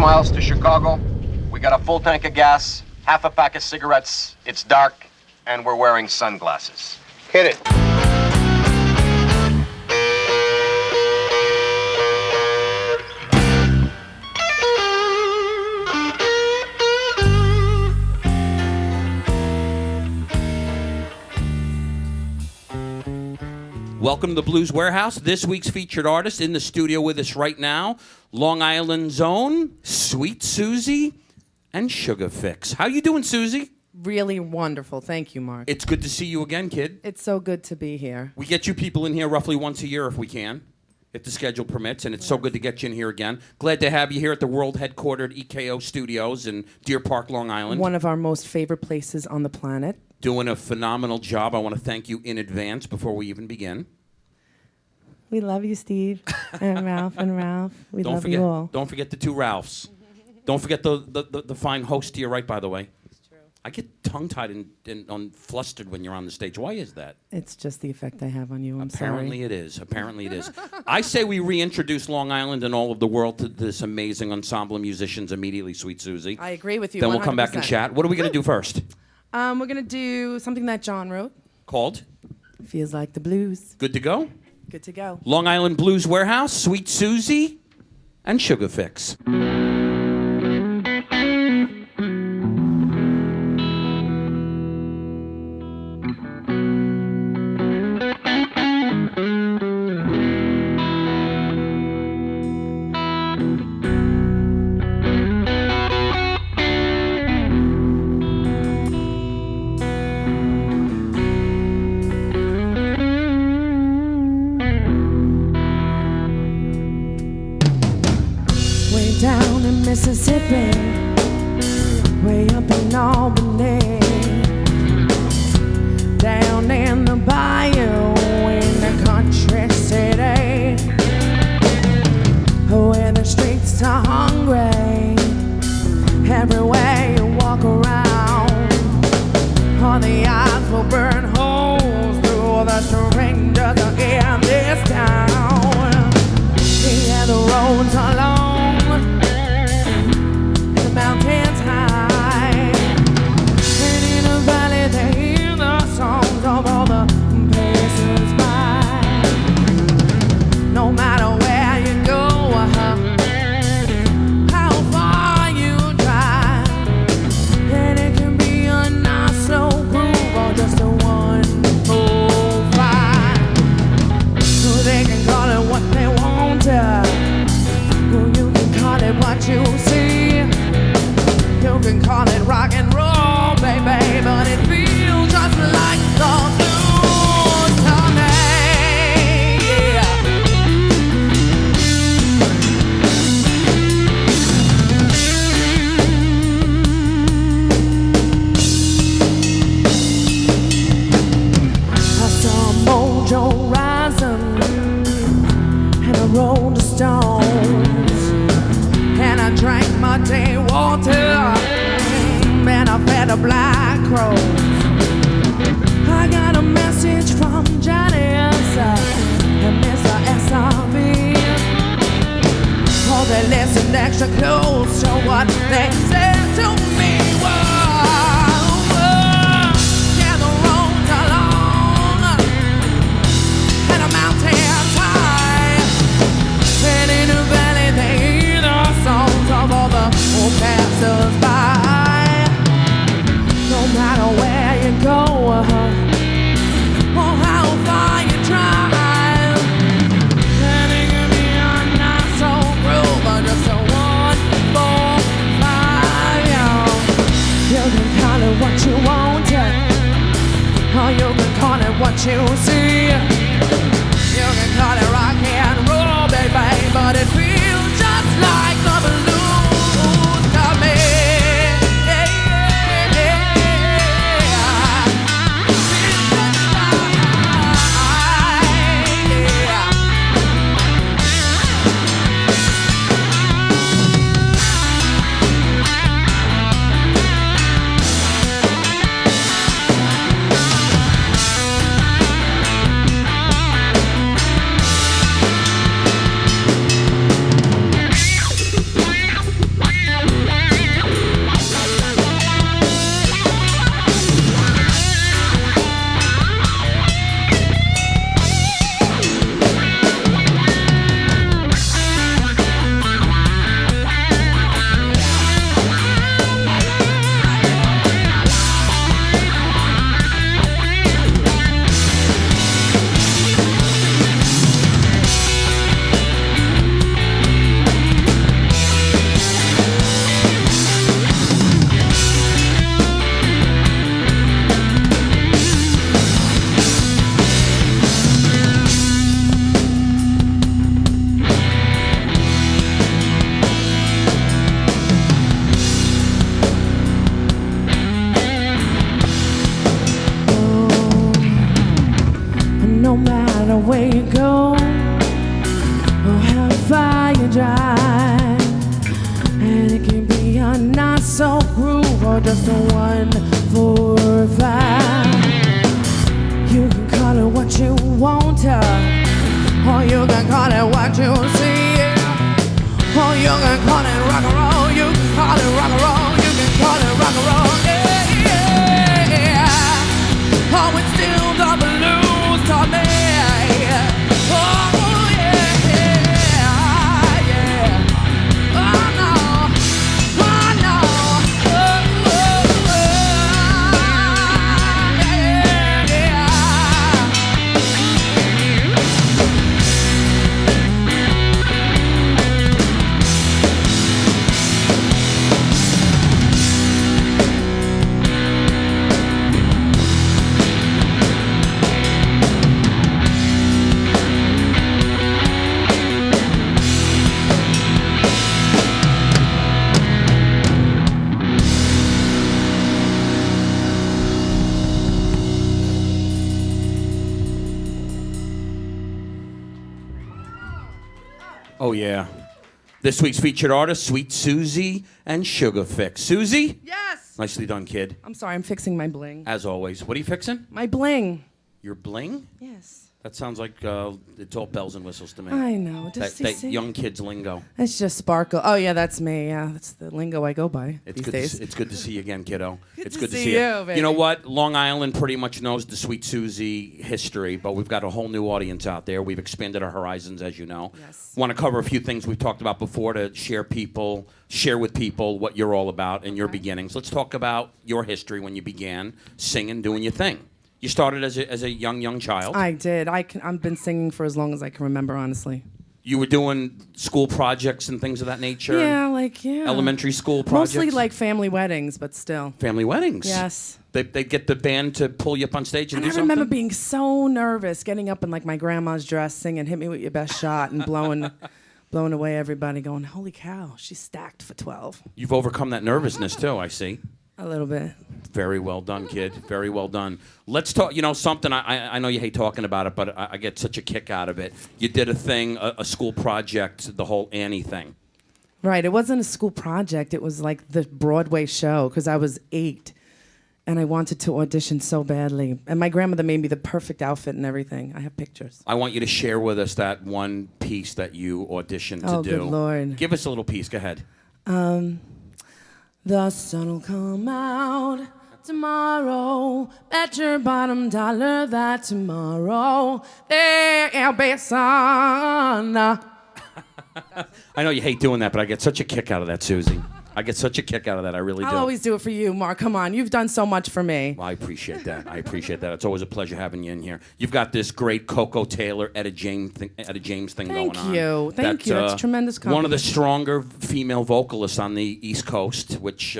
miles to Chicago. We got a full tank of gas, half a pack of cigarettes. It's dark, and we're wearing sunglasses. Hit it. Welcome to the Blues Warehouse. This week's featured artist in the studio with us right now, Long Island's own Sweet Suzi and Sugar Fix. How you doing, Suzi? Really wonderful. Thank you, Mark. It's good to see you again, kid. It's so good to be here. We get you people in here roughly once a year if we can, if the schedule permits, and it's so good to get you in here again. Glad to have you here at the world-headquartered EKO Studios in Deer Park, Long Island. One of our most favorite places on the planet. Doing a phenomenal job. I want to thank you in advance before we even begin. We love you, Steve, and Ralph, and Ralph. We love you all. Don't forget the two Ralphs. Don't forget the fine host to your right, by the way. It's true. I get tongue-tied and flustered when you're on the stage. Why is that? It's just the effect I have on you. Apparently it is. Apparently it is. I say we reintroduce Long Island and all of the world to this amazing ensemble of musicians immediately, Sweet Suzi. I agree with you. Then 100%. we'll come back and chat. What are we going to do first? We're going to do something that John wrote. Called? Feels Like the Blues. Good to go? Good to go. Long Island Blues Warehouse, Sweet Suzi, and Sugar Fix. Down in Mississippi, way up in Albany, down in the bayou, in the country city, where the streets are hungry, everywhere you walk around, all the eyes will burn holes through the strangers in this town. Yeah, the roads are long, mountains high, and in a valley they hear the songs of all the passers-by. No matter where you go, how far you drive, and it can be a nice slow groove or just a one-full ride. So they can call it what they want to, you can call it what you see. You can call it rock and roll, baby, but it feels just like the blues to me, yeah. I saw Mojo rising and I rolled the stones, and I drank my day water, and I fed the black crows. I got a message from Janice and Mr. SRB. Oh, they listened extra close to what they said to me. Whoa, yeah, the roads are long and the mountains high, and in the valley they hear the songs of all the old passers-by. No matter where you go, or how far you drive, and it can be a nice old groove, or just a 1-4-5, yeah. You can call it what you want, or you can call it what you see. You can call it rock and roll, baby, but it feels just like the blues to me. matter where you go or how far you drive. And it can be a not so groove or just a 1, 4, or 5. You can call it what you want to, or you can call it what you see. Or you can call it rock and roll. You can call it rock and roll. You can call it rock and roll. Yeah, yeah. Oh, it's still the blues to me. Oh, yeah, yeah. Oh, no. Oh, no. Oh, oh, yeah, yeah. Oh, yeah. This week's featured artists, Sweet Suzi and Sugar Fix. Suzi? Yes. Nicely done, kid. I'm sorry, I'm fixing my bling. As always. What are you fixing? My bling. Your bling? Yes. That sounds like it's all bells and whistles to me. I know. That young kid's lingo. It's just sparkle. Oh yeah, that's me. Yeah, that's the lingo I go by It's these good. days. It's good to see you again, kiddo. It's to good to see see you, baby. You know what? Long Island pretty much knows the Sweet Suzi history, but we've got a whole new audience out there. We've expanded our horizons, as you know. Yes. Want to cover a few things we've talked about before to share with people what you're all about and your beginnings. Let's talk about your history when you began singing, doing your thing. You started as a young child. I did. I've been singing for as long as I can remember, honestly. You were doing school projects and things of that nature? Yeah, Elementary school projects? Mostly like family weddings, but still. Family weddings? Yes. They get the band to pull you up on stage and do I something? remember being so nervous, getting up in like my grandma's dress, singing "Hit Me with Your Best Shot" and blowing away everybody, going, "Holy cow, she's stacked for 12." You've overcome that nervousness too, I see. A little bit. Very well done, kid. Very well done. Let's talk, something, I know you hate talking about it, but I get such a kick out of it. You did a thing, a school project, the whole Annie thing. Right. It wasn't a school project. It was like the Broadway show because I was 8 and I wanted to audition so badly. And my grandmother made me the perfect outfit and everything. I have pictures. I want you to share with us that one piece that you auditioned to do. Oh, good Lord. Give us a little piece. Go ahead. The sun'll come out tomorrow. Bet your bottom dollar that tomorrow there'll be sun. I know you hate doing that, but I get such a kick out of that, Suzi. I get such a kick out of that. I really do. I'll always do it for you, Mark. Come on. You've done so much for me. Well, I appreciate that. It's always a pleasure having you in here. You've got this great Coco Taylor, Etta James thing going on. Thank you. Thank you. That's a tremendous compliment. One of the stronger female vocalists on the East Coast, which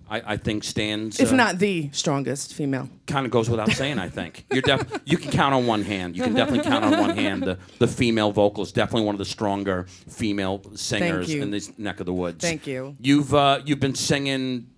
I think stands... if not the strongest female. Kind of goes without saying, I think. You can count on one hand. You can definitely count on one hand. The female vocalist, definitely one of the stronger female singers in this neck of the woods. Thank you. You've been singing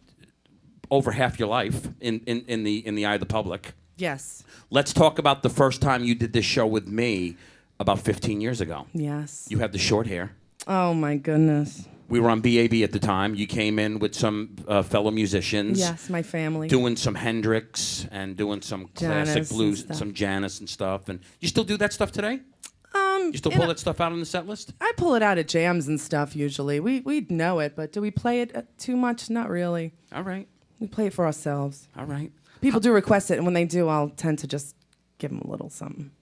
over half your life in the eye of the public. Yes. Let's talk about the first time you did this show with me about 15 years ago. Yes. You had the short hair. Oh, my goodness. We were on BAB at the time. You came in with some fellow musicians. Yes, my family. Doing some Hendrix and doing some classic Janis blues, and stuff. some Janis and stuff. And you still do that stuff today? You still pull that stuff out on the set list? I pull it out at jams and stuff usually. We know it, but do we play it too much? Not really. All right. We play it for ourselves. All right. People do request it, and when they do, I'll tend to just give them a little something.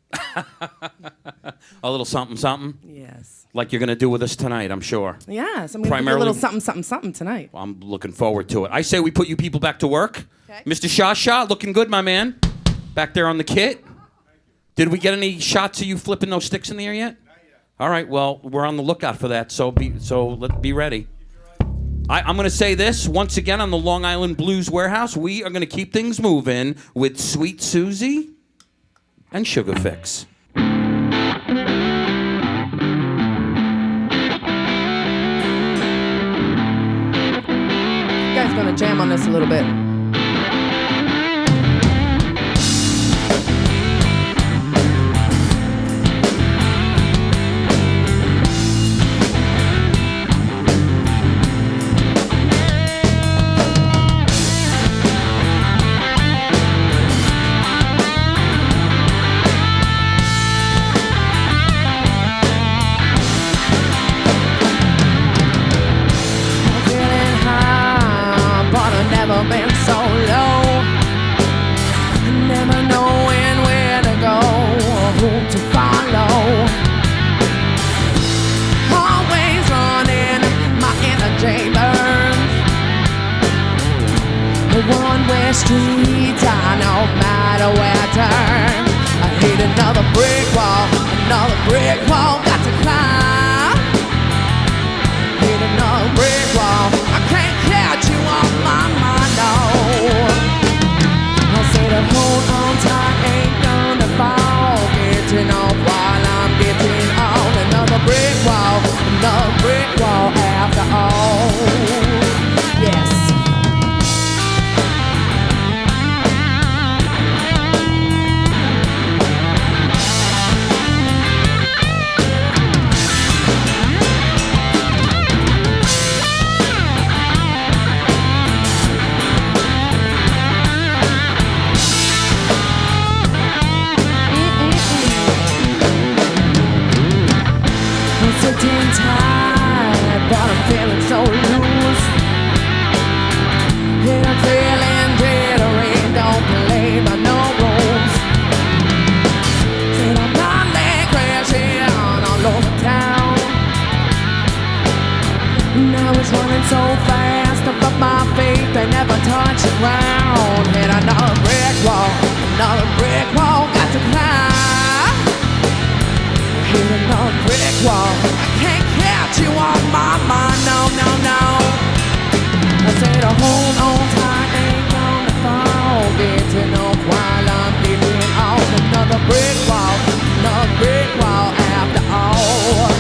A little something, something? Yes. Like you're going to do with us tonight, I'm sure. Yes, I'm going to give you a Primarily- little something, something, something tonight. Well, I'm looking forward to it. I say we put you people back to work. Okay. Mr. Shah, looking good, my man. Back there on the kit. Did we get any shots of you flipping those sticks in the air yet? Not yet. All right, well, we're on the lookout for that, so let's be ready. I'm going to say this once again on the Long Island Blues Warehouse. We are going to keep things moving with Sweet Suzi and Sugar Fix. You guys going to jam on this a little bit. streets, no matter where I turn. I hit another brick wall, got to climb. Hit another brick wall, I can't catch you on my mind, no. I say that hold on tight, ain't gonna fall. Getting off while I'm getting on. Another brick wall after all. Yes. Sitting tight, but I'm feeling so loose. And I'm feeling jittery, don't play by no rules. Said I'm not laying crashing all over town. Now it's running so fast, but my feet, they never touch the ground. Hit another brick wall, got to climb. Hit another brick wall, I can't catch you on my mind, no, no, no. I said to hold on tight, ain't gonna fall. Getting off while I'm getting on. Another brick wall after all.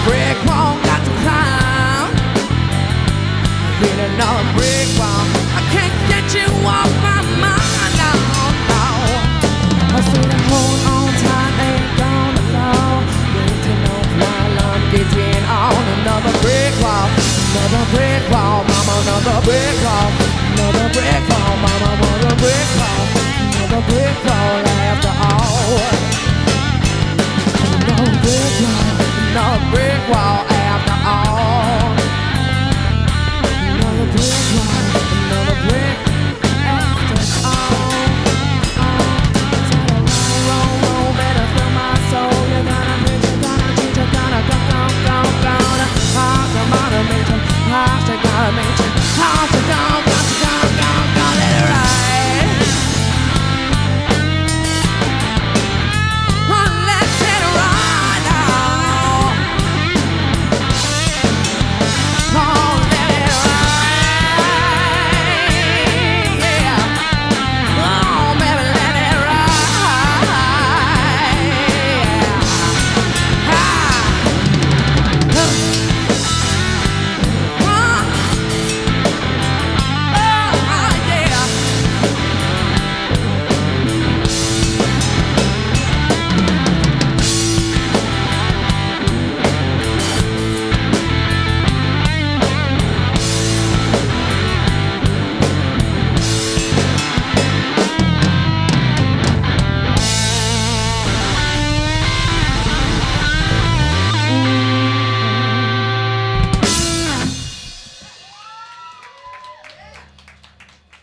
Brick wall, got to climb. Hit another brick wall, I can't get you off my mind, no, no. I said hold on tight, ain't gonna fall. Getting off while I'm getting on. Another brick wall, mama, another brick wall. Another brick wall, mama, another brick wall. Another brick wall after all. Another brick wall. Another brick wall after all. Another brick wall, another brick after all. Roll, better fill my soul. You're gonna meet, you're gonna cheat, you're gonna go. How's the mother meet you? How's the gotta meet you? How's the go, let it ride. Let's let it ride now.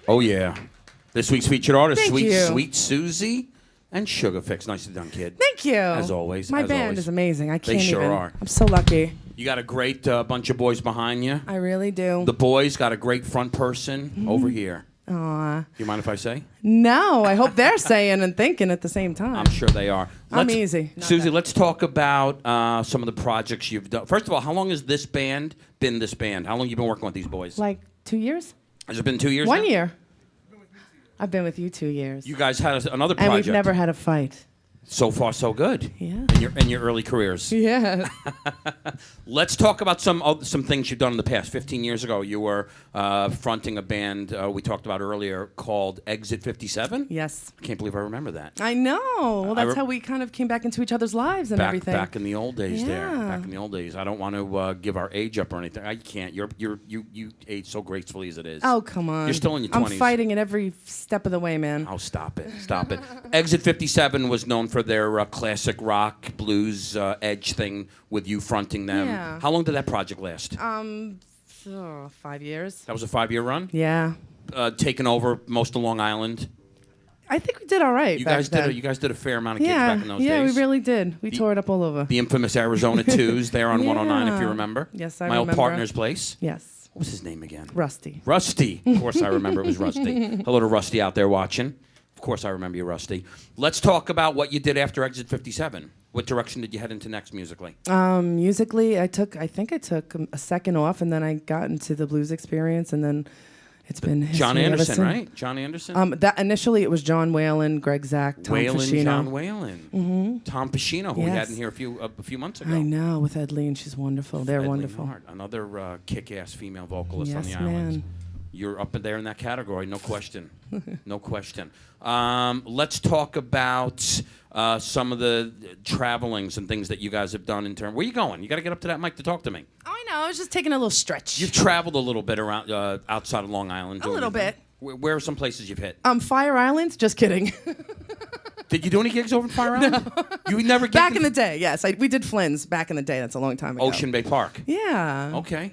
Oh, yeah. This week's featured artist, Thank you. Sweet Suzi and Sugar Fix. Nicely done, kid. Thank you. As always. My as band always. is amazing. I can't They sure even. are. I'm so lucky. You got a great bunch of boys behind you. I really do. The boys got a great front person over here. Aw. Do you mind if I say? No, I hope they're saying and thinking at the same time. I'm sure they are. I'm easy. Not Suzi, bad. let's talk about some of the projects you've done. First of all, how long has this band been this band? How long have you been working with these boys? Like 2 years? Has it been 2 years 1 now? year. I've been with you 2 years. You guys had another and project. we've never had a fight. So far, so good. Yeah. In your early careers. Yeah. Let's talk about some things you've done in the past. 15 years ago, you were fronting a band we talked about earlier called Exit 57. Yes. I can't believe I remember that. I know. Well, that's how we kind of came back into each other's lives and everything. Back in the old days, there. Yeah. Back in the old days. I don't want to give our age up or anything. I can't. You age so gracefully as it is. Oh, come on. You're still in your 20s. I'm fighting it every step of the way, man. Oh, stop it. Stop it. Exit 57 was known for their classic rock, blues, edge thing with you fronting them. Yeah. How long did that project last? 5 years. That was a 5-year run? Yeah. Taking over most of Long Island. I think we did all right. You back guys then. did a fair amount of gigs Yeah, back in those yeah, days. we really did. We tore it up all over. The infamous Arizona 2s there on Yeah. 109, if you remember. Yes, I My remember. old partner's place. Yes. What was his name again? Rusty. Rusty. Of course I remember it was Rusty. Hello to Rusty out there watching. Of course I remember you, Rusty. Let's talk about what you did after Exit 57. What direction did you head into next musically? Musically, I think I took a second off, and then I got into the blues experience, and then it's been John history ever Anderson, since. right? John Anderson? That initially it was John Whalen, Greg Zach, Tom Fascino. John Whalen. Mm-hmm. Tom Fascino, who we had Yes. in here a few months ago. I know, with Ed Lee, and she's wonderful. They're Ed Lee wonderful. Hart, another kick-ass female vocalist on Yes, the island. man. You're up there in that category, no question. No question. Let's talk about some of the travelings and things that you guys have done in terms. Where you going? You got to get up to that mic to talk to me. Oh, I know. I was just taking a little stretch. You've traveled a little bit around outside of Long Island. A little bit. Where are some places you've hit? Fire Island? Just kidding. Did you do any gigs over in Fire Island? No. You never get Back in the day, yes. We did Flynn's back in the day. That's a long time ago. Ocean Bay Park. Yeah. Okay.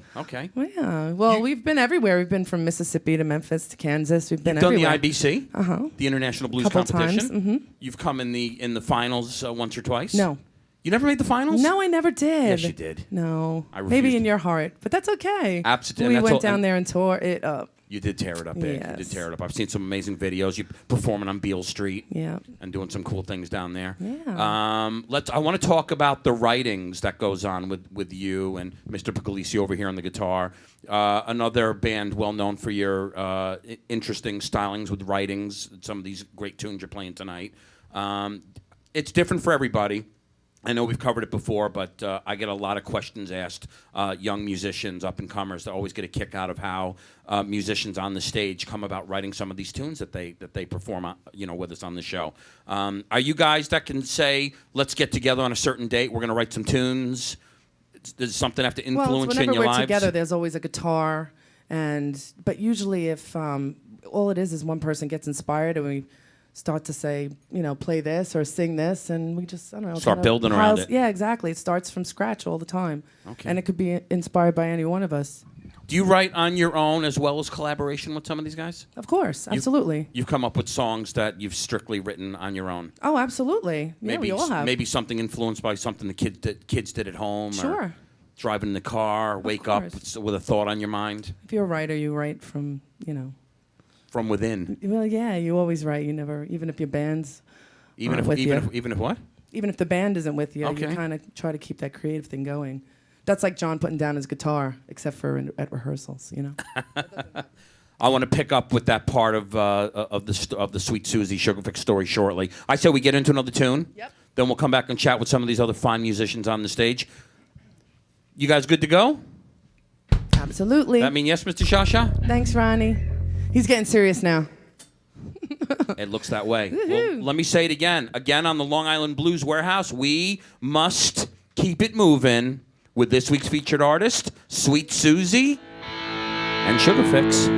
Yeah. Well, we've been everywhere. We've been from Mississippi to Memphis to Kansas. We've been You've done everywhere. the IBC, the International Blues Couple Competition. times, mhm. You've come in the finals once or twice. No. You never made the finals? No, I never did. Yes, you did. No. I refused Maybe to. in your heart, but that's okay. Absolutely. We went down there and tore it up. You did tear it up, big. You did Yes. tear it up. I've seen some amazing videos. You performing on Beale Street. Yeah. And doing some cool things down there. Yeah. I want to talk about the writings that goes on with you and Mr. Puglisi over here on the guitar. Another band well known for your interesting stylings with writings. Some of these great tunes you're playing tonight. It's different for everybody. I know we've covered it before, but I get a lot of questions asked. Young musicians, up-and-comers, that always get a kick out of how musicians on the stage come about writing some of these tunes that they perform, with us on the show. Are you guys that can say, let's get together on a certain date, we're going to write some tunes? Does something have to influence you in your whenever we're lives? together, there's always a guitar, but usually if all it is one person gets inspired and we start to say, play this or sing this, and we just, I don't know. Start kind of building around it. Yeah, exactly. It starts from scratch all the time. Okay. And it could be inspired by any one of us. Do you write on your own as well as collaboration with some of these guys? Of course, absolutely. You've come up with songs that you've strictly written on your own. Oh, absolutely. Yeah, we all have. Maybe something influenced by something the kids did at home. Sure. Or driving in the car, wake up with a thought on your mind. If you're a writer, you write from, From within. Well, yeah, you always write. You never, even if your band's Even if what? Even if the band isn't with you, Okay. you kind of try to keep that creative thing going. That's like John putting down his guitar, except for at rehearsals, I want to pick up with that part of the Sweet Suzi Sugar Fix story shortly. I say we get into another tune. Yep. Then we'll come back and chat with some of these other fine musicians on the stage. You guys good to go? Absolutely. That mean yes, Mr. Shasha? Thanks, Ronnie. He's getting serious now. It looks that way. Well, let me say it again. Again, on the Long Island Blues Warehouse, we must keep it moving with this week's featured artist, Sweet Suzi and Sugar Fix.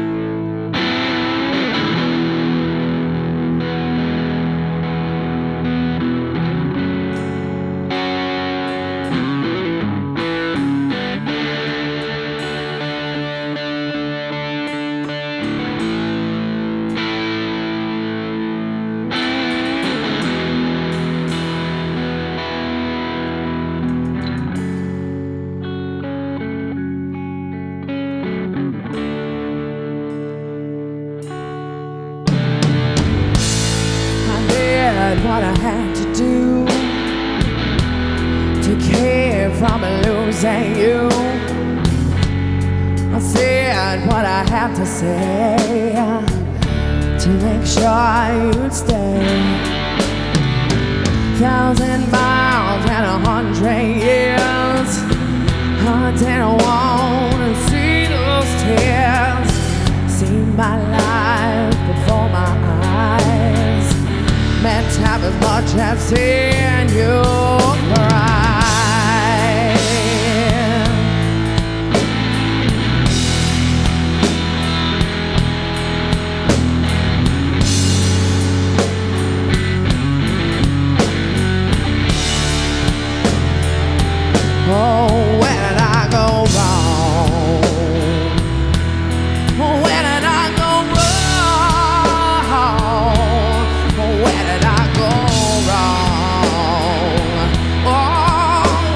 What I had to do to keep from losing you. I said what I had to say to make sure you'd stay. 1,000 miles and 100 years. I didn't want to see those tears. See my life before my eyes. Meant to have as much as seeing you cry. Oh, where did I go wrong? Oh, where did I go wrong? Oh, where did I go wrong? Oh,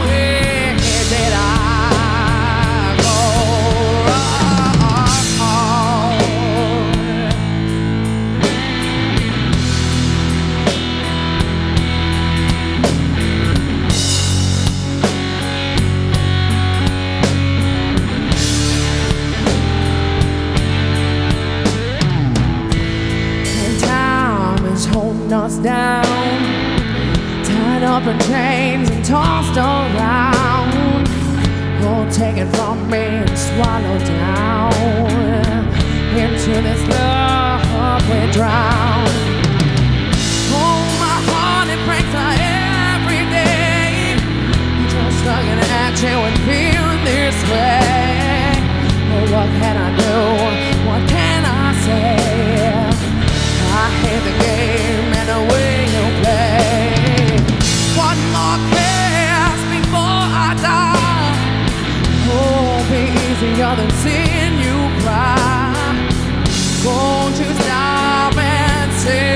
where did I go holding us down, tied up in chains and tossed around. Oh, taken from me and swallowed down. Into this love we drown. Oh, my heart, it breaks every day. Just looking at you and feeling this way. Oh, what can I do? What can I say? I hate the game and the way you play. One more kiss before I die. Oh, be easier than seeing you cry. Won't you stop and say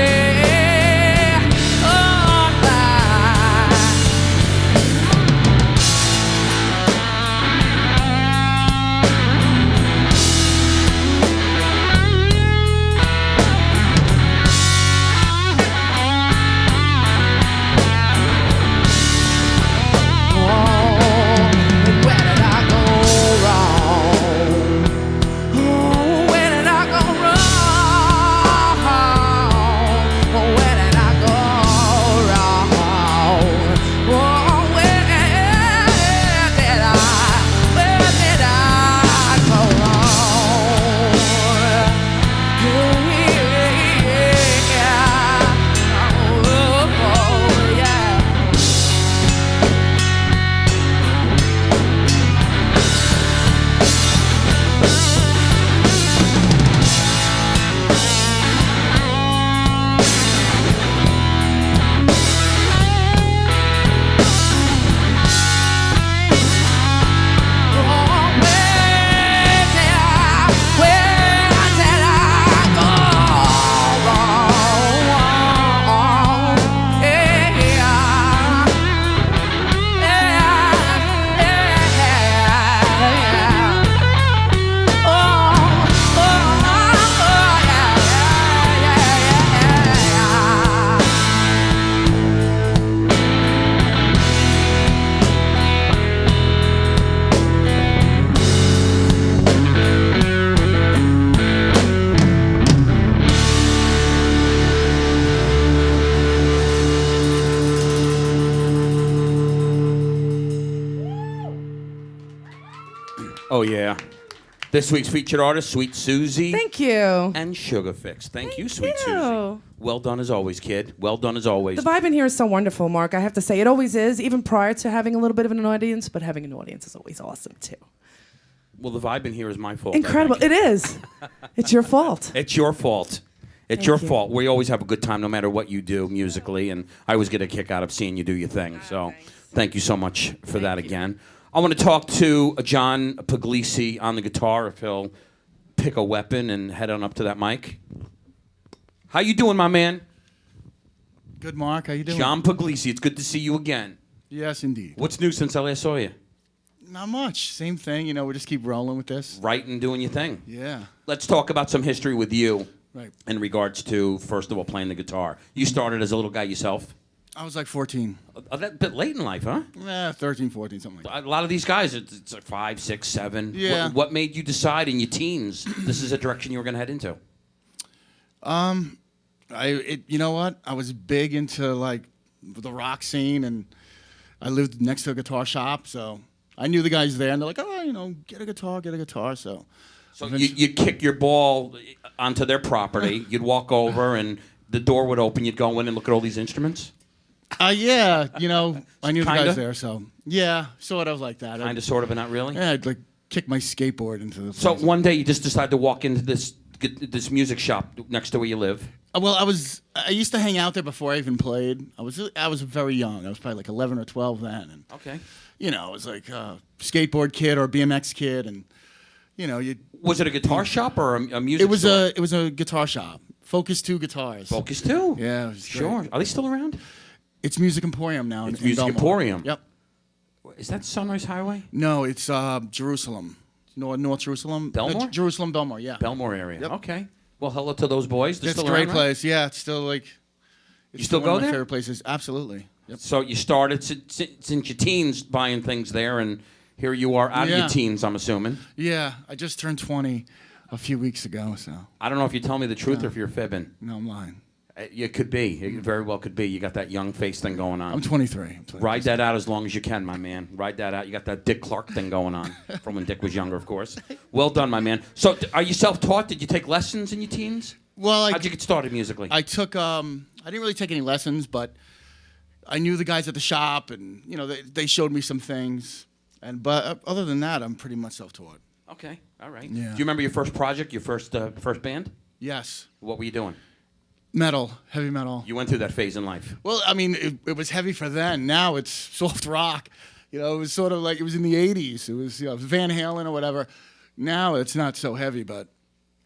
goodbye? Oh, yeah. This week's featured artist, Sweet Suzi. Thank you. And Sugar Fix. Thank you, Sweet you. Suzi. Well done as always, kid. Well done as always. The vibe in here is so wonderful, Mark. I have to say, it always is, even prior to having a little bit of an audience, but having an audience is always awesome, too. Well, the vibe in here is my fault. Incredible. It is. It's your fault. It's your fault. It's Thank your you. fault. We always have a good time no matter what you do musically, and I always get a kick out of seeing you do your thing. So thank you so much for that again. I want to talk to John Puglisi on the guitar, if he'll pick a weapon and head on up to that mic. How you doing, my man? Good, Mark. How you doing? John Puglisi. It's good to see you again. Yes, indeed. What's new since I last saw you? Not much. Same thing. You know, we just keep rolling with this. Writing, doing your thing. Yeah. Let's talk about some history with you. Right. In regards to, first of all, playing the guitar. You started as a little guy yourself? I was like 14. A bit late in life, huh? 13, 14, something like that. A lot of these guys, it's like 5, 6, 7. Yeah. What made you decide in your teens this is a direction you were going to head into? You know what? I was big into like the rock scene, and I lived next to a guitar shop, so I knew the guys there, and they're like, oh, get a guitar. So You'd kick your ball onto their property. You'd walk over, and the door would open. You'd go in and look at all these instruments. Yeah, I knew the Kinda? guys there, so yeah, sort of like that. Kind of, sort of, but not really. Yeah, I'd like kick my skateboard into the. So place. one day you just decided to walk into this music shop next to where you live. Well, I used to hang out there before I even played. I was very young. I was probably like 11 or 12 then, and Okay. I was like a skateboard kid or a BMX kid, and you. Was it a guitar shop or a music? It was a guitar shop. Focus 2 guitars. Focus 2. Yeah, it was Sure. great. Are they still around? It's Music Emporium now. It's in Music Belmont. Emporium. Yep. Is that Sunrise Highway? No, it's Jerusalem. North Jerusalem. Belmore? Jerusalem, Belmore. Yeah. Belmore area. Yep. Okay. Well, hello to those boys. They're It's a still great around, right? place. Yeah, it's still like. It's You still one go of my there? favorite places. Absolutely. Yep. So you started since your teens buying things there, and here you are out of Yeah. your teens, I'm assuming. Yeah, I just turned 20 a few weeks ago, so I don't know if you tell me the truth or if you're fibbing. no, I'm lying. It could be. It very well could be. You got that young face thing going on. I'm 23. Ride that out as long as you can, my man. Ride that out. You got that Dick Clark thing going on from when Dick was younger, of course. Well done, my man. So, are you self-taught? Did you take lessons in your teens? Well, How'd you get started musically? I took. I didn't really take any lessons, but I knew the guys at the shop, and they showed me some things. But other than that, I'm pretty much self-taught. Okay, all right. Yeah. Do you remember your first project, your first band? Yes. What were you doing? Metal, heavy metal. You went through that phase in life. Well, I mean, it was heavy for then. Now it's soft rock. It was sort of like it was in the 80s. It was Van Halen or whatever. Now it's not so heavy, but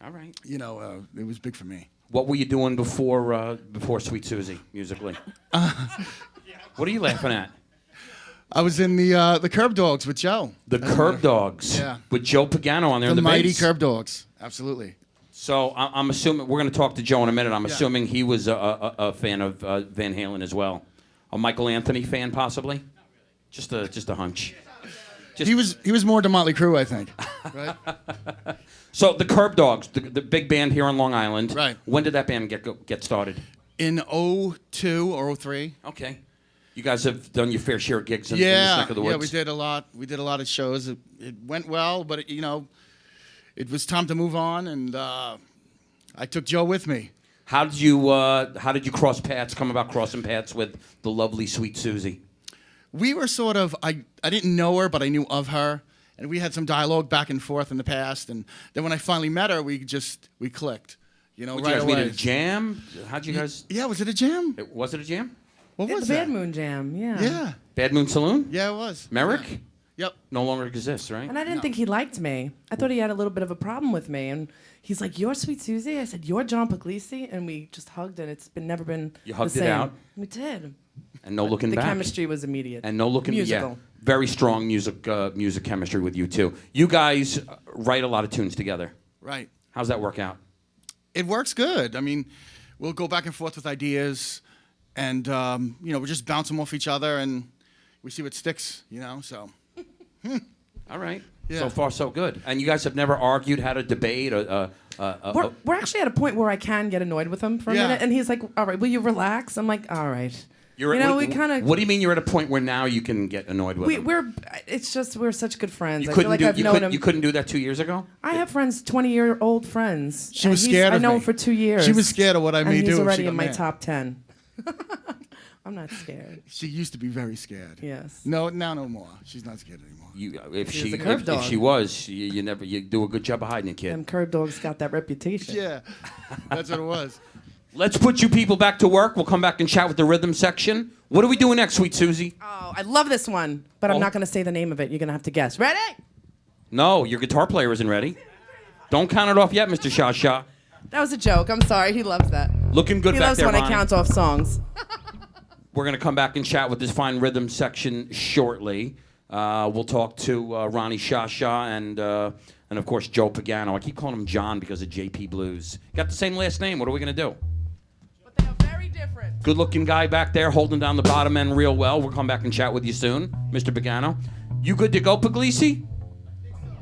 All right. it was big for me. What were you doing before Sweet Suzi musically? What are you laughing at? I was in the Curb Dogs with Joe. The Curb Dogs. Yeah. With Joe Pagano on there. The in the mighty bass. Curb Dogs. Absolutely. So I'm assuming we're going to talk to Joe in a minute. I'm assuming he was a fan of Van Halen as well. A Michael Anthony fan, possibly. Just a hunch. He was more to Motley Crue, I think. Right. So the Curb Dogs, the big band here on Long Island. Right. When did that band get started? In 02 or 03. Okay. You guys have done your fair share of gigs in this neck of the woods. Yeah, we did a lot. We did a lot of shows. It went well, but it was time to move on, and I took Joe with me. How did you cross paths? Come about crossing paths with the lovely Sweet Suzi? We were sort of I didn't know her, but I knew of her, and we had some dialogue back and forth in the past. And then when I finally met her, we clicked. Would right you guys away. meet at a jam? How'd you guys? Yeah, was it a jam? Was it a jam? What was the that? Bad Moon Jam, yeah. Yeah, Bad Moon Saloon? yeah, it was. Merrick? Yeah. Yep. No longer exists, right? And I didn't think he liked me. I thought he had a little bit of a problem with me. And he's like, "You're Sweet Suzi." I said, "You're John Puglisi." And we just hugged, and it's never been You the hugged it same. out? We did. And no looking The back. chemistry was immediate. And no looking Musical. Yeah, very strong music chemistry with you too. You guys write a lot of tunes together. Right. How's that work out? It works good. I mean, we'll go back and forth with ideas, and we just bounce them off each other, and we see what sticks. So. All right. Yeah. So far, so good. And you guys have never argued, had a debate, We're actually at a point where I can get annoyed with him for a Yeah. minute, and he's like, "All right, will you relax?" I'm like, "All right." We kind of. What do you mean you're at a point where now you can get annoyed with him? It's just we're such good friends. You I couldn't feel like do I've known him. you couldn't do that 2 years ago? I have friends, 20-year-old friends. She was scared I of know me. him for 2 years. She was scared of what I may and do he's if she already got in my mad. top 10. I'm not scared. She used to be very scared. Yes. No, now no more. She's not scared anymore. If She was she a curb if dog. she was, you do a good job of hiding it, kid. Them curb dogs got that reputation. Yeah, that's what it was. Let's put you people back to work. We'll come back and chat with the rhythm section. What are we doing next, Sweet Suzi? Oh, I love this one, but I'm not going to say the name of it. You're going to have to guess. Ready? No, your guitar player isn't ready. Don't count it off yet, Mr. Shah Shah. That was a joke. I'm sorry. He loves that. Looking good He back loves there, when I Ronnie. count off songs. We're going to come back and chat with this fine rhythm section shortly. We'll talk to Ronnie Shah Shah and of course, Joe Pagano. I keep calling him John because of JP Blues. Got the same last name. What are we going to do? But they are very different. Good-looking guy back there holding down the bottom end real well. We'll come back and chat with you soon, Mr. Pagano. You good to go, Puglisi?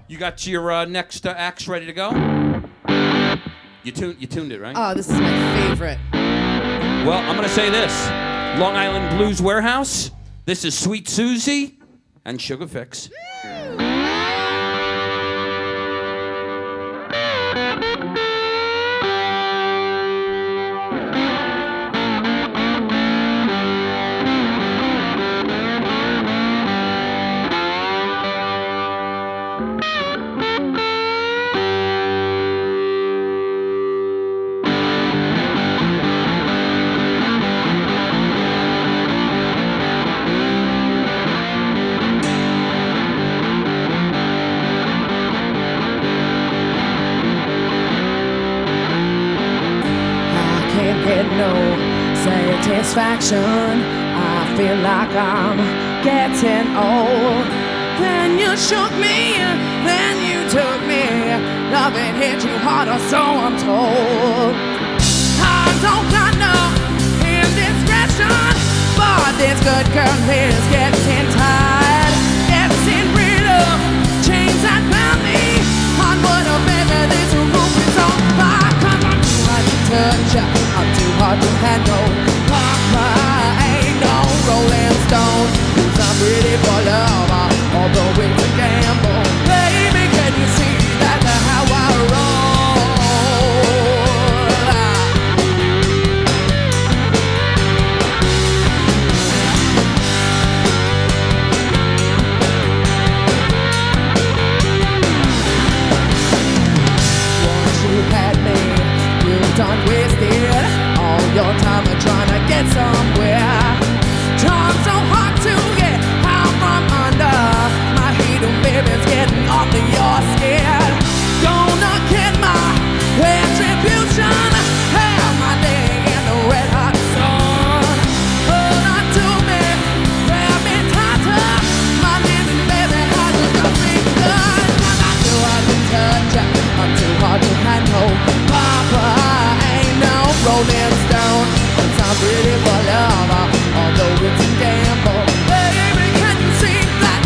You got your next acts ready to go? You tuned it, right? Oh, this is my favorite. Well, I'm going to say this. Long Island Blues Warehouse. This is Sweet Suzi and Sugar Fix. Satisfaction, I feel like I'm getting old. Then you shook me, then you took me. Love it hit you harder, so I'm told. I don't got no indiscretion, but this good girl is getting tired, getting rid of chains that bound me. Onward, oh baby, this roof is on fire. 'Cause I'm too hard to touch, I'm too hard to handle. I ain't no rolling stone, 'cause I'm ready for love, although it's a gamble. Baby, can you see that's how I roll? Once you had me, you done wasted all your time of trying to get somewhere. Trying so hard to get out from under my heat, and baby's getting under your skin. Gonna get my retribution, have my day in the red hot sun. Hold on to me, grab me tighter. My living baby has a nothing good. 'Cause I'm too hard to touch, I'm too hard to handle. Papa ain't no rolling stone, 'cause I'm ready for love, although it's a gamble. Baby, can you see that?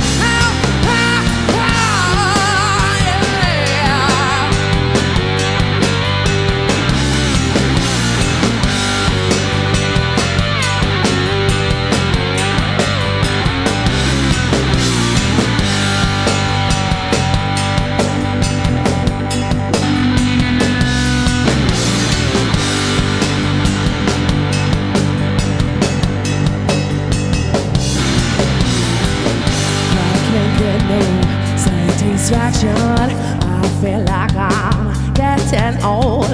Satisfaction, I feel like I'm getting old.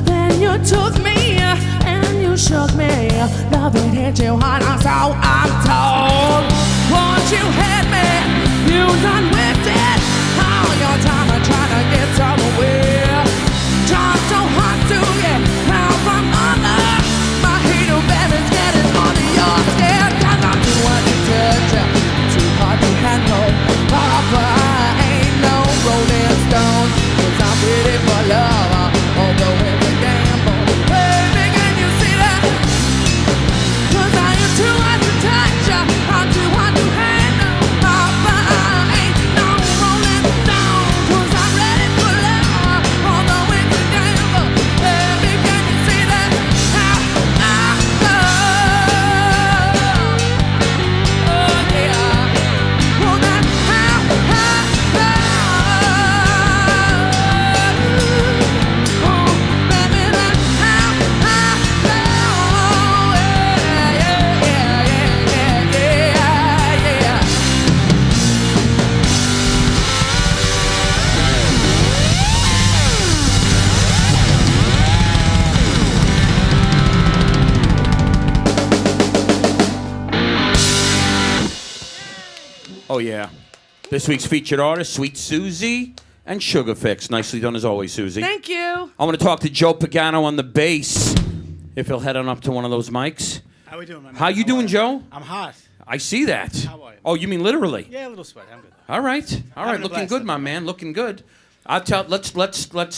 Then you took me and you shook me. Love it hit you hard, so I'm told. Once you hit me, you done with it. All your time I'm trying to get somewhere. Trying so hard to get out from under my heat, oh baby's getting under your skin. 'Cause I'm too hard to touch, too hard to handle. Papa ain't no rolling stone, 'cause I'm ready for love, although it's a gamble. Baby, can you see that? 'Cause I am too hard to touch, I'm too hard to handle. Papa ain't no rolling stone, 'cause I'm ready for love, although it's a gamble. Baby, can you see that? Oh yeah. Oh, that Oh, yeah. This week's featured artist, Sweet Suzi and Sugar Fix. Nicely done as always, Suzi. Thank you. I want to talk to Joe Pagano on the bass, if he'll head on up to one of those mics. How we doing, man? How you doing, Joe? I'm hot. I see that. How are you? Oh, you mean literally? Yeah, a little sweat. I'm good. All right. All right. Having a Looking blast good, up my there. man. Looking good. Let's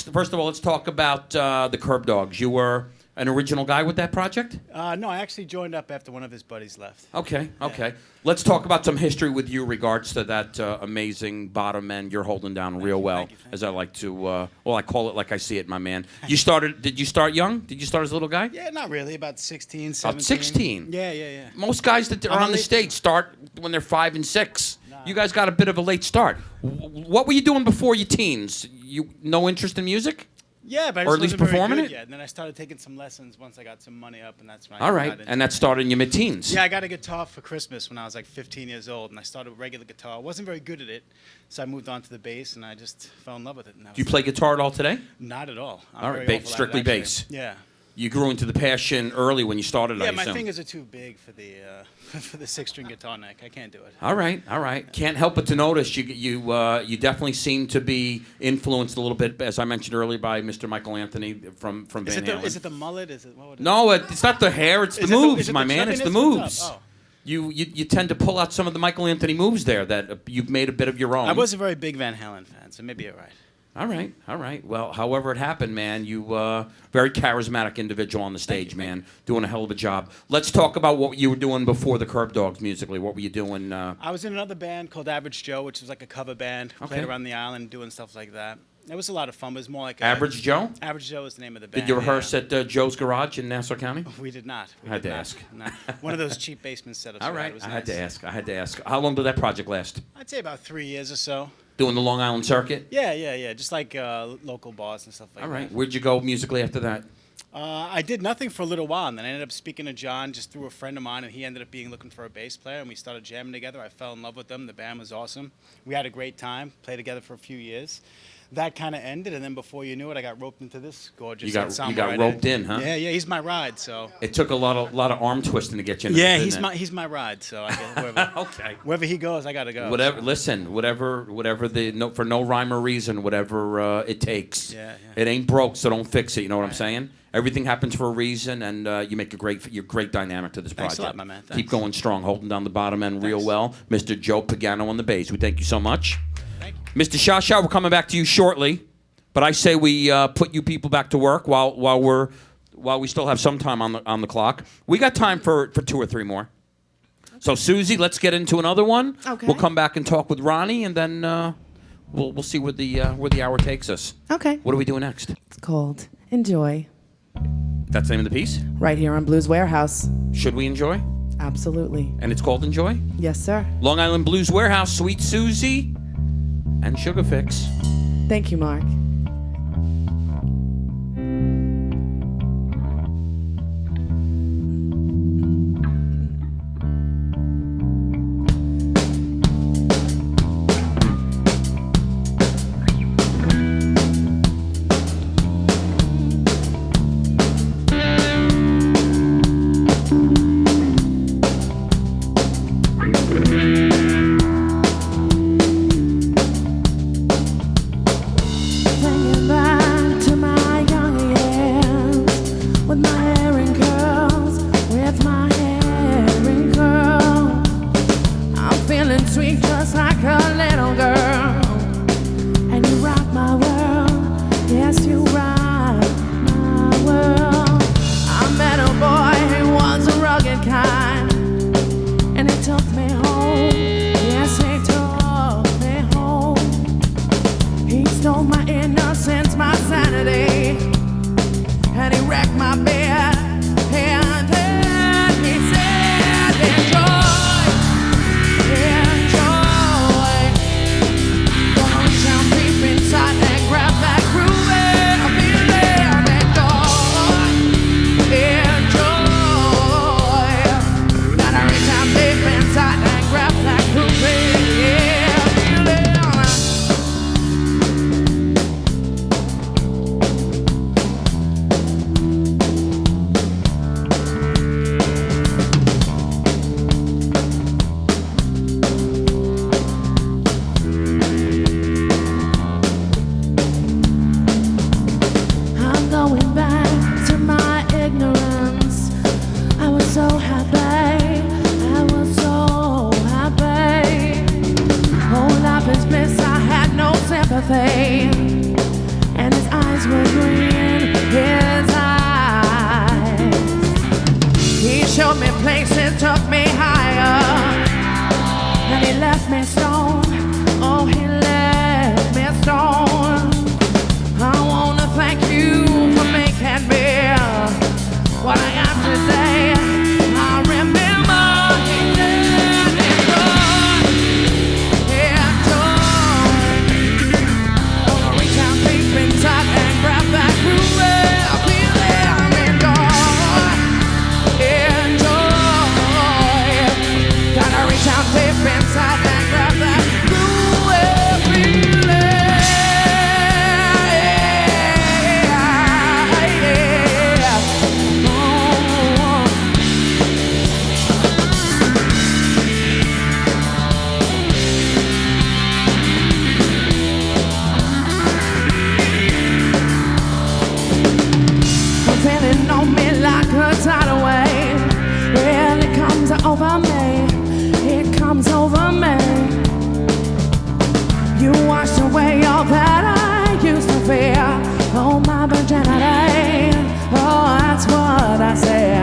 first of all, let's talk about the Curb Dogs. You were An original guy with that project? No, I actually joined up after one of his buddies left. Okay. Let's talk about some history with you regards to that amazing bottom end you're holding down real well, thank you. as I like to, I call it like I see it, my man. Did you start young? Did you start as a little guy? Yeah, not really. About 16, 17. About 16? Yeah. Most guys that are I'm on the late- stage start when they're 5 and 6. You guys got a bit of a late start. What were you doing before your teens? You no interest in music? Yeah, but I Or just at least wasn't very performing good it? yet. And then I started taking some lessons once I got some money up, and that's when I All got right, into and that it. started in your mid-teens. Yeah, I got a guitar for Christmas when I was like 15 years old, and I started with regular guitar. I wasn't very good at it, so I moved on to the bass, and I just fell in love with it. And that Do you was play it. guitar at all today? Not at all. I'm All right, very awful at it, strictly actually. bass. Yeah. You grew into the passion early when you started, I Yeah, my assume. fingers are too big for the for the 6-string guitar neck. I can't do it. All right. Can't help but to notice you definitely seem to be influenced a little bit, as I mentioned earlier, by Mr. Michael Anthony from Van Halen. Is it the mullet? Is it what would it No, it's not the hair. It's the Is it moves, is it my man. chubby It's the nits? moves. What's up? Oh. You tend to pull out some of the Michael Anthony moves there that you've made a bit of your own. I was a very big Van Halen fan, so maybe you're right. All right. Well, however it happened, man, you very charismatic individual on the stage, man, doing a hell of a job. Let's talk about what you were doing before the Curb Dogs musically. What were you doing? I was in another band called Average Joe, which was like a cover band. Okay. Played around the island doing stuff like that. It was a lot of fun. It was more like Average Joe? Average Joe is the name of the band. Did you rehearse yeah. at Joe's Garage in Nassau County? We did not. We I had did to not. ask. No. One of those cheap basement setups. All we had. right. It was I had nice. to ask. How long did that project last? I'd say about 3 years or so. Doing the Long Island circuit? Yeah. Just like local bars and stuff like All that. right. Where'd you go musically after that? I did nothing for a little while, and then I ended up speaking to John just through a friend of mine, and he ended up looking for a bass player, and we started jamming together. I fell in love with them. The band was awesome. We had a great time, played together for a few years. That kind of ended, and then before you knew it, I got roped into this gorgeous You got ensemble right roped in, huh? Yeah, he's my ride, so. It took a lot of arm twisting to get you. Into Yeah, this, he's didn't it? he's my ride, so I guess wherever, Okay. wherever he goes, I gotta go. Whatever. so. Listen. Whatever for no rhyme or reason. Whatever it takes. Yeah. It ain't broke, so don't fix it. You know what I'm saying? Everything happens for a reason, and you make you're great dynamic to this Thanks project. a lot, my man. Keep Thanks. going strong, holding down the bottom end real Thanks. well. Mr. Joe Pagano on the bass. We thank you so much. Thank you. Mr. Shasha, we're coming back to you shortly, but I say we put you people back to work while we still have some time on the clock. We got time for 2 or 3 more. So Suzi, let's get into another one. Okay. We'll come back and talk with Ronnie, and then we'll see where the hour takes us. Okay. What are we doing next? It's called Enjoy. That's the name of the piece. Right here on Blues Warehouse. Should we enjoy? Absolutely. And it's called Enjoy. Yes, sir. Long Island Blues Warehouse, Sweet Suzi, and Sugar Fix. Thank you, Mark. Thinking back to my young years, with my hair in curls, with my hair in curls. I'm feeling sweet just like a little girl, and you rock my world. Yes, you rock my world. I met a boy who was a rugged kind, and he took me home. Yes, he took me home. He stole my innocence, my sanity, and he wrecked my bed. And then he said, enjoy, enjoy. Gonna reach down deep inside and grab that groovy feeling. Enjoy. Gotta reach down deep inside and grab that groovy feeling. I'm going back to my ignorance. I was so happy, I was so happy. Oh, life is bliss, I had no sympathy. And his eyes were green, his eyes away all that I used to fear. Oh, my virginity. Oh, that's what I say.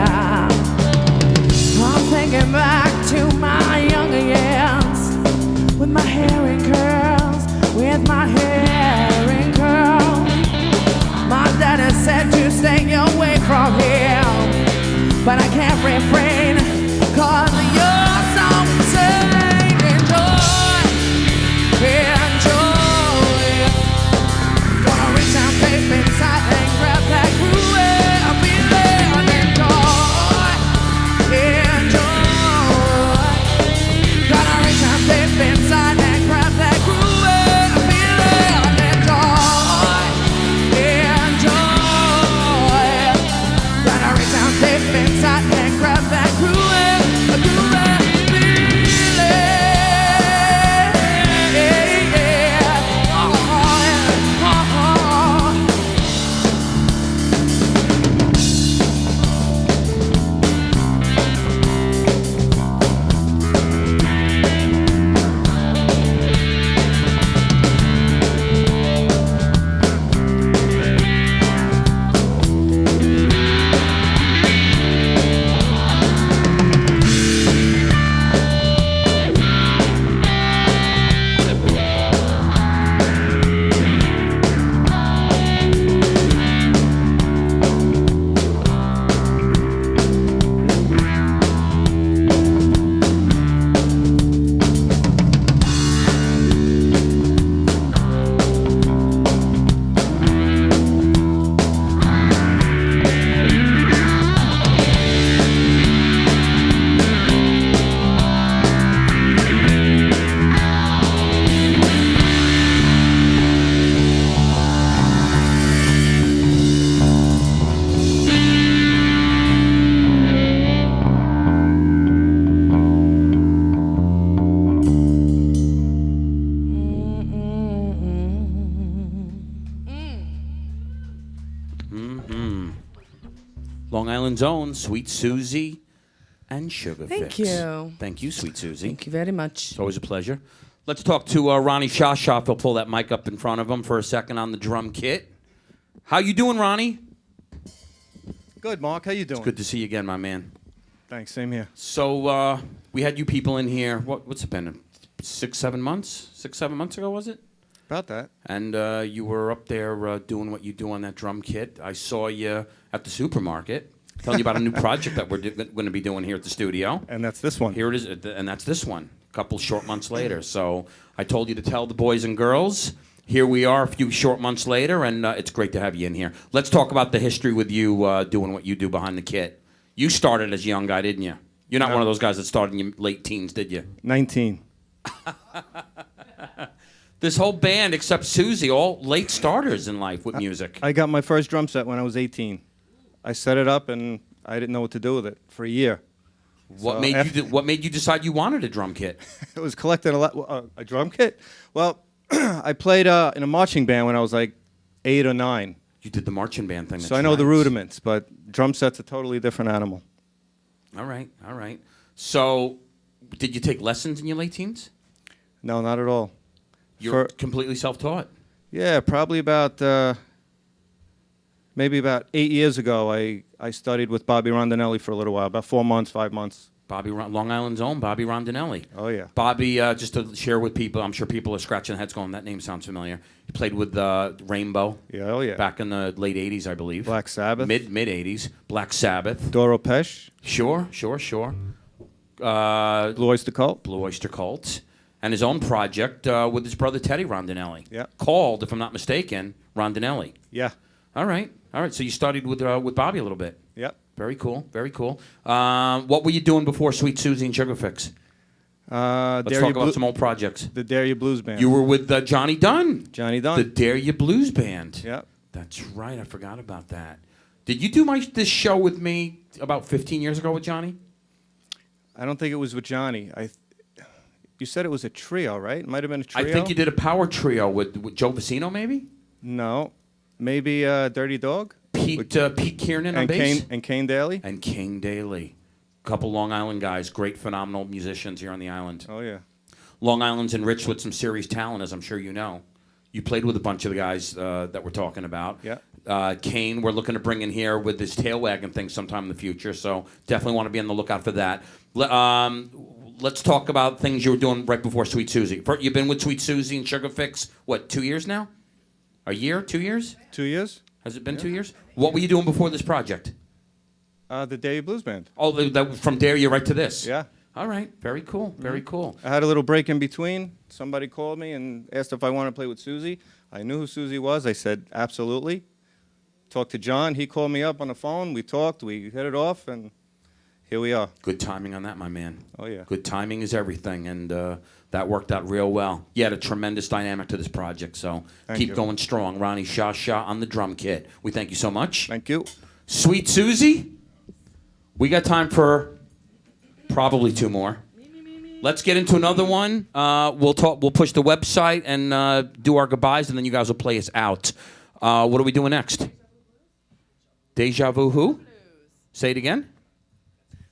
I'm thinking back to my younger years, with my hair in curls, with my hair in curls. My daddy said to stay away from here, but I can't refrain, 'cause you're so insane. Enjoy, enjoy. Gonna reach out deep inside and grab that groovy feeling. Enjoy, enjoy. Gonna reach out deep inside and grab that groovy feeling. Enjoy, enjoy. Gonna reach out deep inside and grab that groovy feeling. Long Island's own Sweet Suzi and Sugar Thank Fix. you. Thank you, Sweet Suzi. Thank you very much. It's always a pleasure. Let's talk to Ronnie Shashoff. He'll pull that mic up in front of him for a second on the drum kit. How you doing, Ronnie? Good, Mark. How you doing? It's good to see you again, my man. Thanks. Same here. So we had you people in here. What's it been? 6-7 months? 6-7 months ago, was it? About that. And you were up there doing what you do on that drum kit. I saw you at the supermarket telling you about a new project that we're going to be doing here at the studio. And that's this one. Here it is, and that's this one, a couple short months later. So I told you to tell the boys and girls. Here we are a few short months later, and it's great to have you in here. Let's talk about the history with you doing what you do behind the kit. You started as a young guy, didn't you? You're not one of those guys that started in your late teens, did you? 19. This whole band, except Suzi, all late starters in life with music. I got my first drum set when I was 18. I set it up, and I didn't know what to do with it for a year. What made you decide you wanted a drum kit? It was collecting a drum kit. Well, I played in a marching band when I was like 8 or 9. You did the marching band thing. So I know the rudiments, but drum set's a totally different animal. All right, all right. So, did you take lessons in your late teens? No, not at all. You're completely self-taught. Yeah, probably about maybe about 8 years ago, I studied with Bobby Rondinelli for a little while, about 4 months, 5 months. Long Island's own Bobby Rondinelli. Oh, yeah. Bobby, just to share with people, I'm sure people are scratching their heads going, that name sounds familiar. He played with Rainbow. Yeah, oh, yeah. Back in the late 80s, I believe. Black Sabbath. Mid 80s. Black Sabbath. Doro Pesh. Sure. Blue Oyster Cult. Blue Oyster Cult. And his own project with his brother Teddy Rondinelli. Yeah. Called, if I'm not mistaken, Rondinelli. Yeah. All right. So you studied with Bobby a little bit. Yep. Very cool. Very cool. What were you doing before Sweet Suzi and Sugar Fix? Let's talk about some old projects. The Dare You Blues Band. You were with Johnny Dunn. Johnny Dunn. The Dare You Blues Band. Yep. That's right. I forgot about that. Did you do this show with me about 15 years ago with Johnny? I don't think it was with Johnny. You said it was a trio, right? It might have been a trio. I think you did a power trio with Joe Vicino, maybe? No. Maybe Dirty Dog? Pete Kiernan on and bass? Kane Daly? And Kane Daly. Couple Long Island guys, great, phenomenal musicians here on the island. Oh, yeah. Long Island's enriched with some serious talent, as I'm sure you know. You played with a bunch of the guys that we're talking about. Yeah. Kane, we're looking to bring in here with this tail wagging thing sometime in the future, so definitely want to be on the lookout for that. Let's talk about things you were doing right before Sweet Suzi. You've been with Sweet Suzi and Sugar Fix, what, 2 years now? A year? 2 years? 2 years. Has it been 2 years? What were you doing before this project? The Day Blues Band. Oh, from there you're right to this? Yeah. All right, very cool, very cool. I had a little break in between. Somebody called me and asked if I wanted to play with Suzi. I knew who Suzi was. I said, absolutely. Talked to John. He called me up on the phone. We talked. We hit it off, and here we are. Good timing on that, my man. Oh, yeah. Good timing is everything, and that worked out real well. You had a tremendous dynamic to this project, so keep going strong. Ronnie Shah on the drum kit. We thank you so much. Thank you. Sweet Suzi, we got time for probably 2 more. Let's get into another one. We'll push the website and do our goodbyes, and then you guys will play us out. What are we doing next? Deja Vu who? Say it again.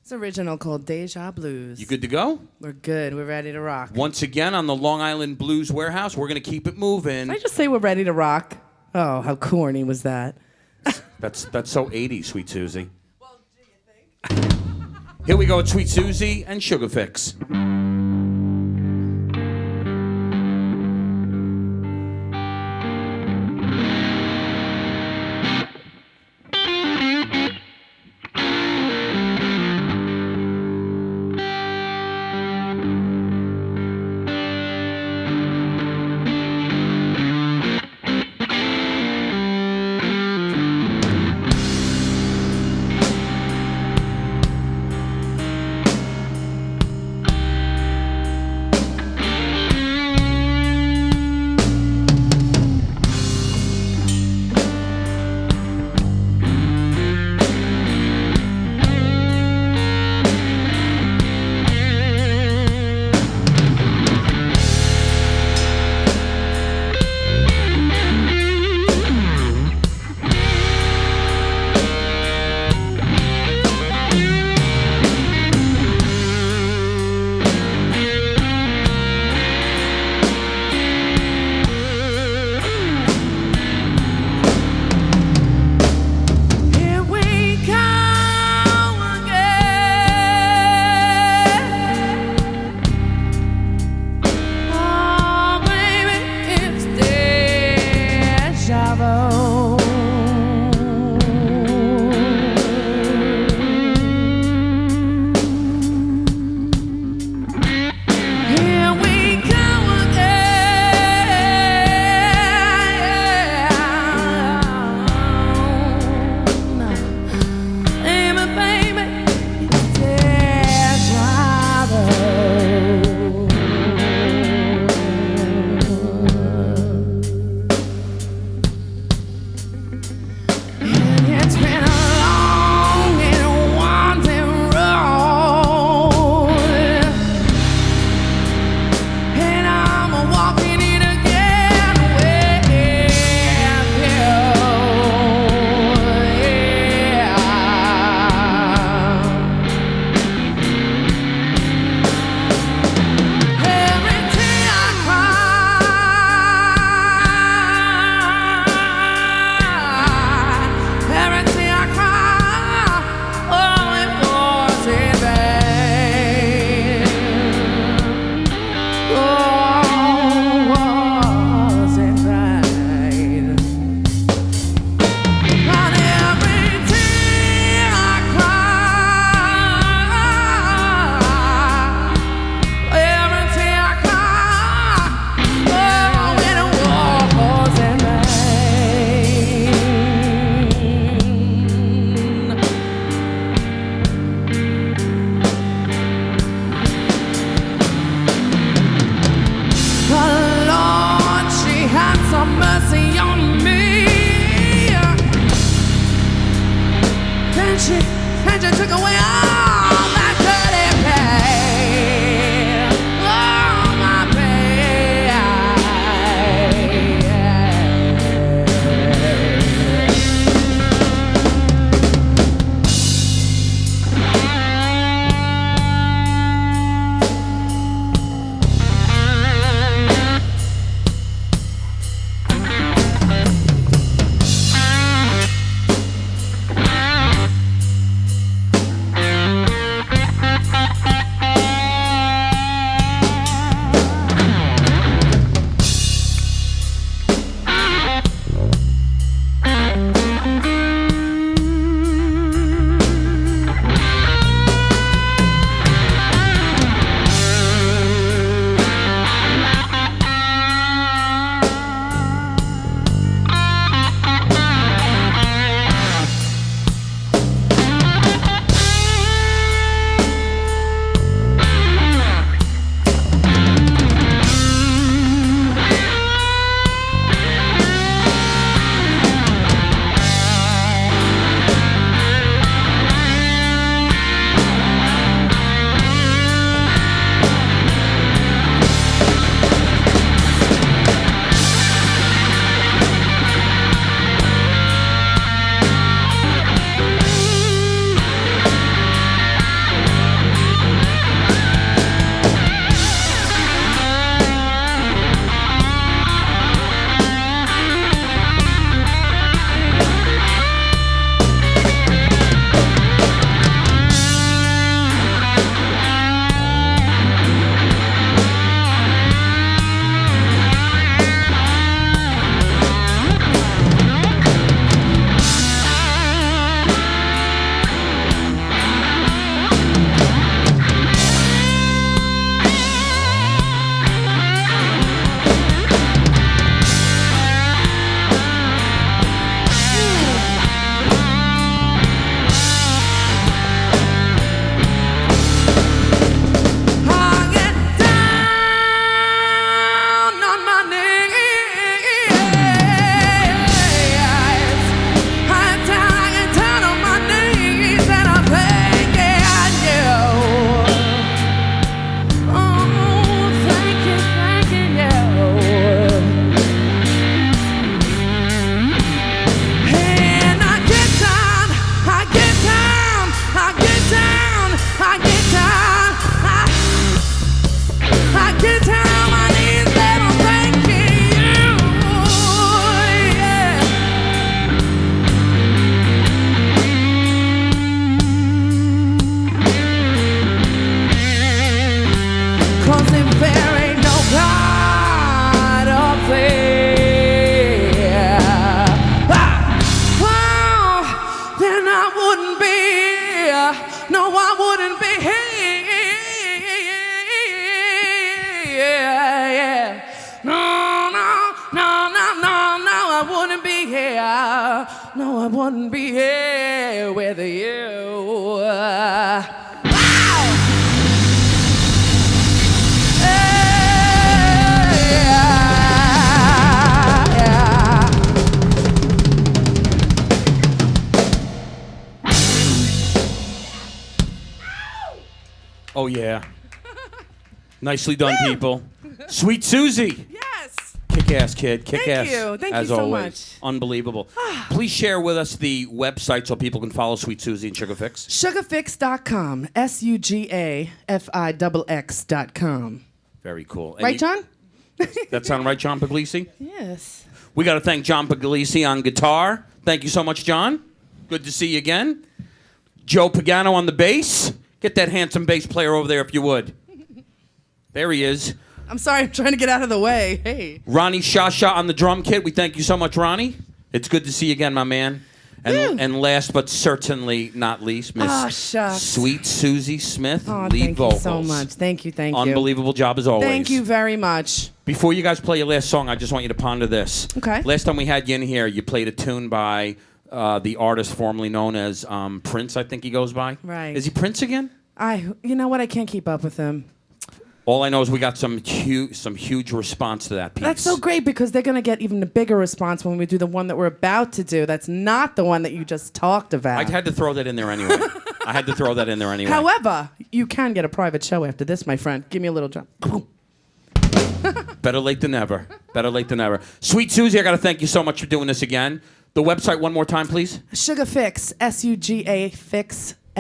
It's original called Deja Blues. You good to go? We're good. We're ready to rock. Once again on the Long Island Blues Warehouse, we're going to keep it moving. Did I just say we're ready to rock? Oh, how corny was that? That's so 80s, Sweet Suzi. Well, do you think? Here we go with Sweet Suzi and Sugar Fix. No, I wouldn't be here with you. Oh, yeah. Nicely done, people. Sweet Suzi. Yes. Kick-ass kid. Kick-ass. Thank you. Thank as you so always. much. Unbelievable. Please share with us the website so people can follow Sweet Suzi and Sugar Fix. Sugarfix.com. SUGAFIXX.com. Very cool. And Right, John? That sound right, John Puglisi? Yes. We got to thank John Puglisi on guitar. Thank you so much, John. Good to see you again. Joe Pagano on the bass. Get that handsome bass player over there if you would. There he is. I'm sorry, I'm trying to get out of the way. Hey. Ronnie Shasha on the drum kit. We thank you so much, Ronnie. It's good to see you again, my man. And last but certainly not least, Miss shucks. Sweet Suzi Smith, Oh, lead thank vocals. you so much. Thank you. Unbelievable job as always. Thank you very much. Before you guys play your last song, I just want you to ponder this. Okay. Last time we had you in here, you played a tune by the artist formerly known as Prince, I think he goes by. Right. Is he Prince again? You know what? I can't keep up with him. All I know is we got some huge response to that piece. That's so great because they're going to get even a bigger response when we do the one that we're about to do. That's not the one that you just talked about. I had to throw that in there anyway. However, you can get a private show after this, my friend. Give me a little jump. Better late than never. Better late than never. Sweet Suzi, I got to thank you so much for doing this again. The website one more time, please. Sugarfix,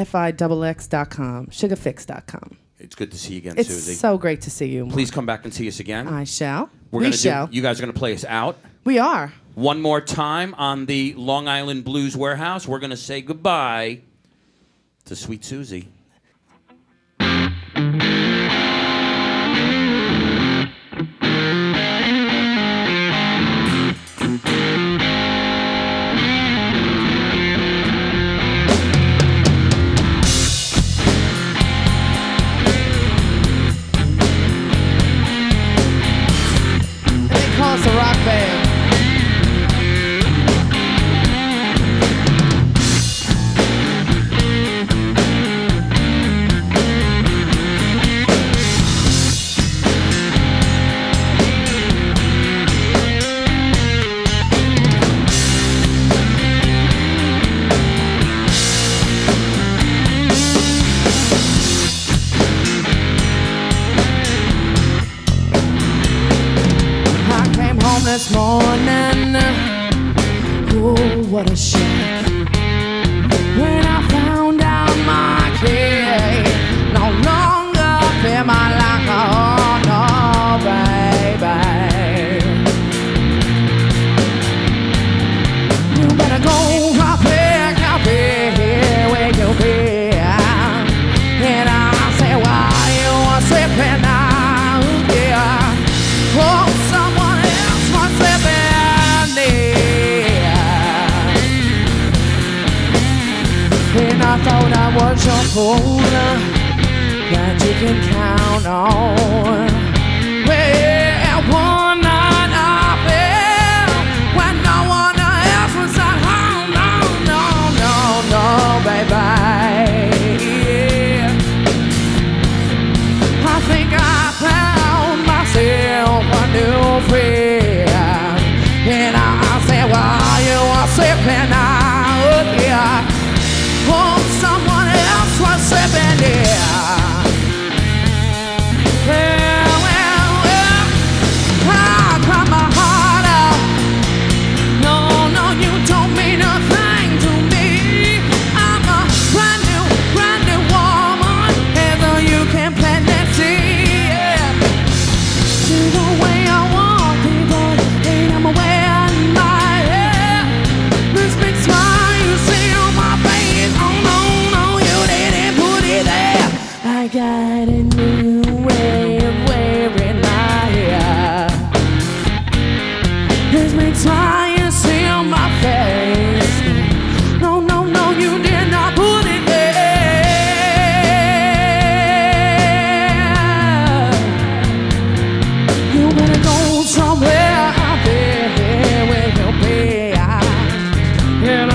SUGAFIXX.com. Sugarfix.com. It's good to see you again, It's Suzi. so great to see you. Mark. Please come back and see us again. I shall. You shall. guys are going to play us out. We are. One more time on the Long Island Blues Warehouse. We're going to say goodbye to Sweet Suzi. They call us a rock band. I came home this morning. Oh, what a shock. When I found out my kid no longer feel my life. Oh, no, baby. You better go up here where you be. And I say, why you are slipping out, yeah. Oh, someone else was slipping there. And I thought I was your fool that you can count on. Well, one night I fell when no one else was at home. No, baby. I think I found myself a new friend. And I said, while you were slipping out, yeah. Oh, someone else was slipping there. Well, I cut my heart out. No, you don't mean a thing to me. I'm a brand new woman, and though you can plant that seed, yeah. To the way I want people, and I'm aware in my head. This big smile you see on my face, oh no, you didn't put it there. I got a new way of wearing my hair. This big smile you see on my face, no, you did not put it there. You better go somewhere out there where you'll be. And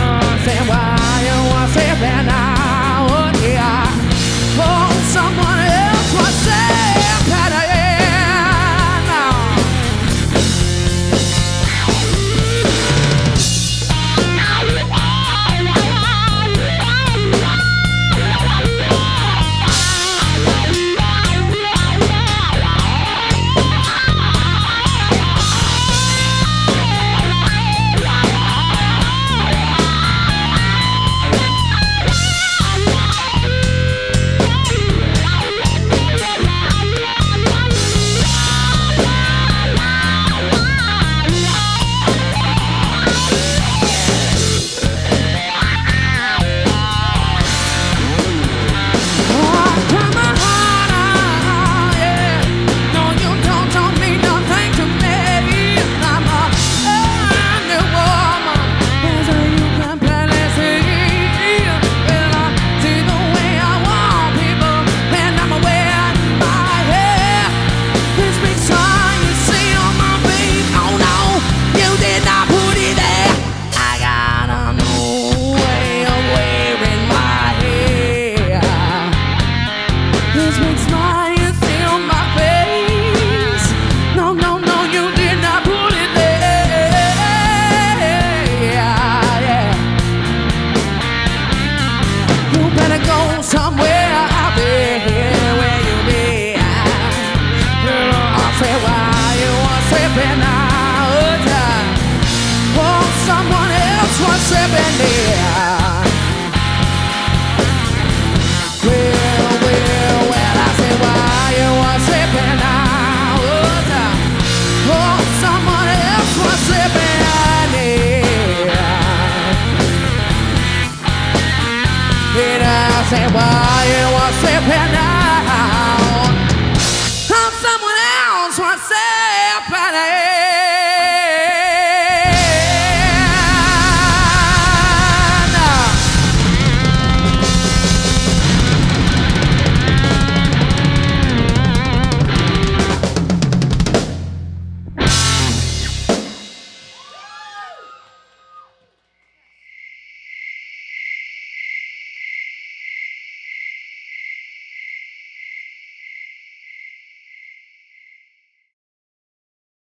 say, why you